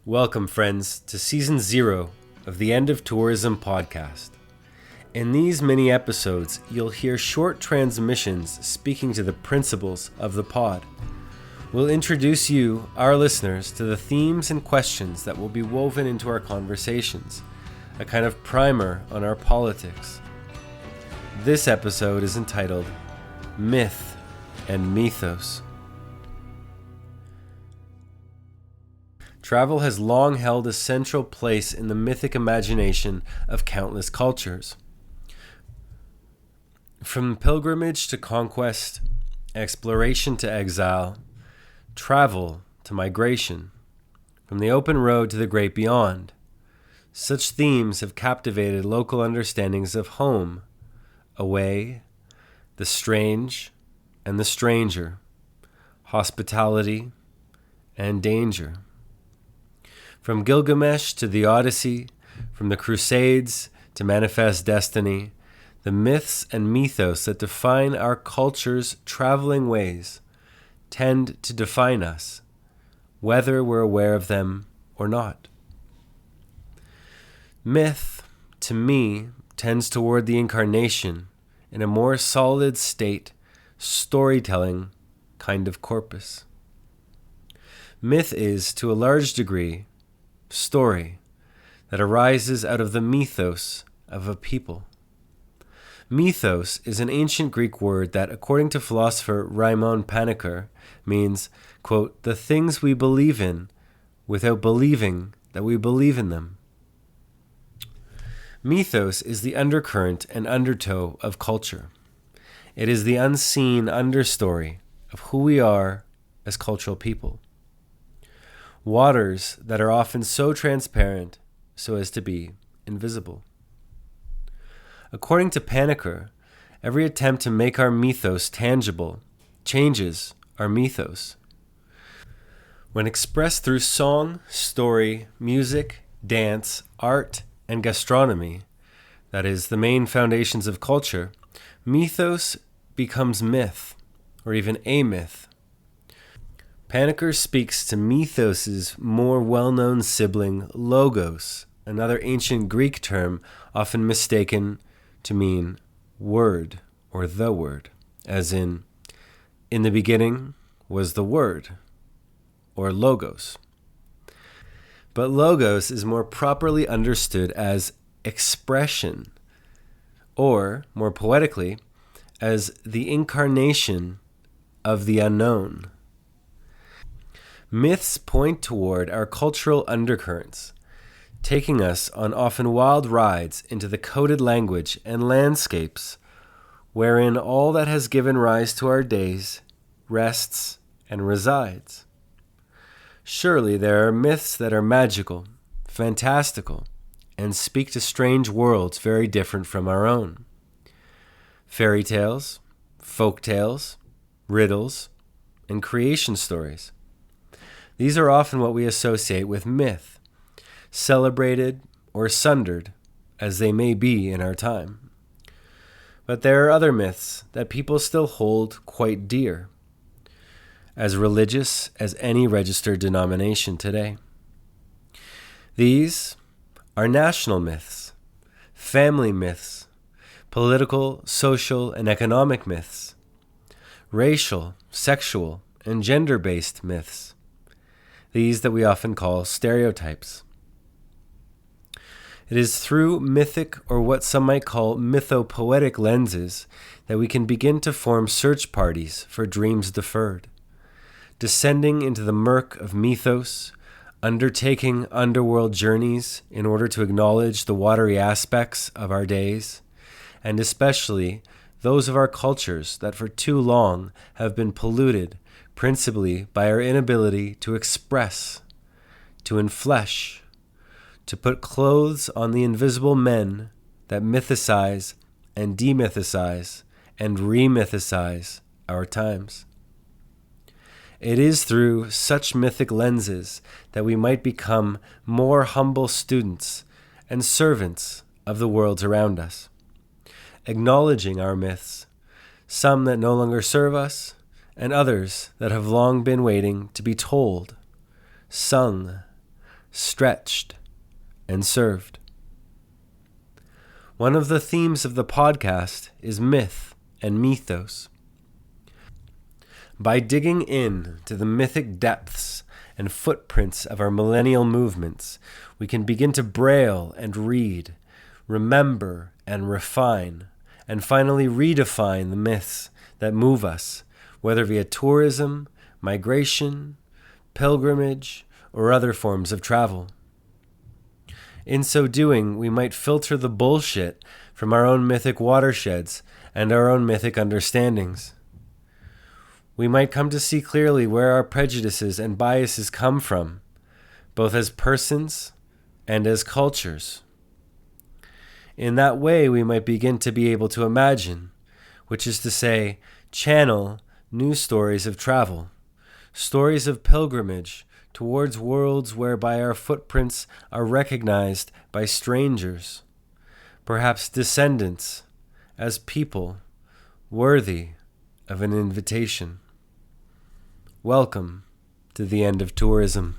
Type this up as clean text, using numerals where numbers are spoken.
Welcome, friends, to Season 0 of the End of Tourism podcast. In these mini episodes, you'll hear short transmissions speaking to the principles of the pod. We'll introduce you, our listeners, to the themes and questions that will be woven into our conversations, a kind of primer on our politics. This episode is entitled Myth and Mythos. Travel has long held a central place in the mythic imagination of countless cultures. From pilgrimage to conquest, exploration to exile, travel to migration, from the open road to the great beyond, such themes have captivated local understandings of home, away, the strange and the stranger, hospitality and danger. From Gilgamesh to the Odyssey, from the Crusades to Manifest Destiny, the myths and mythos that define our culture's traveling ways tend to define us, whether we're aware of them or not. Myth, to me, tends toward the incarnation in a more solid state, storytelling kind of corpus. Myth is, to a large degree, story that arises out of the mythos of a people. Mythos is an ancient Greek word that, according to philosopher Raimon Panikkar, means, quote, the things we believe in without believing that we believe in them. Mythos is the undercurrent and undertow of culture. It is the unseen understory of who we are as cultural people. Waters that are often so transparent so as to be invisible. According to Panikkar, every attempt to make our mythos tangible changes our mythos. When expressed through song, story, music, dance, art, and gastronomy, that is, the main foundations of culture, mythos becomes myth, or even a myth. Panikkar speaks to mythos' more well-known sibling, logos, another ancient Greek term often mistaken to mean word or the word, as in the beginning was the word, or logos. But logos is more properly understood as expression, or, more poetically, as the incarnation of the unknown. Myths point toward our cultural undercurrents, taking us on often wild rides into the coded language and landscapes wherein all that has given rise to our days rests and resides. Surely there are myths that are magical, fantastical, and speak to strange worlds very different from our own. Fairy tales, folk tales, riddles, and creation stories. These are often what we associate with myth, celebrated or sundered as they may be in our time. But there are other myths that people still hold quite dear, as religious as any registered denomination today. These are national myths, family myths, political, social, and economic myths, racial, sexual, and gender-based myths, these that we often call stereotypes. It is through mythic, or what some might call mythopoetic lenses, that we can begin to form search parties for dreams deferred, descending into the murk of mythos, undertaking underworld journeys in order to acknowledge the watery aspects of our days, and especially those of our cultures that for too long have been polluted principally by our inability to express, to enflesh, to put clothes on the invisible men that mythicize and demythicize and remythicize our times. It is through such mythic lenses that we might become more humble students and servants of the worlds around us, acknowledging our myths, some that no longer serve us, and others that have long been waiting to be told, sung, stretched, and served. One of the themes of the podcast is myth and mythos. By digging in to the mythic depths and footprints of our millennial movements, we can begin to braille and read, remember and refine, and finally redefine the myths that move us, whether via tourism, migration, pilgrimage, or other forms of travel. In so doing, we might filter the bullshit from our own mythic watersheds and our own mythic understandings. We might come to see clearly where our prejudices and biases come from, both as persons and as cultures. In that way, we might begin to be able to imagine, which is to say, channel new stories of travel, stories of pilgrimage towards worlds whereby our footprints are recognized by strangers, perhaps descendants, as people worthy of an invitation. Welcome to the end of tourism.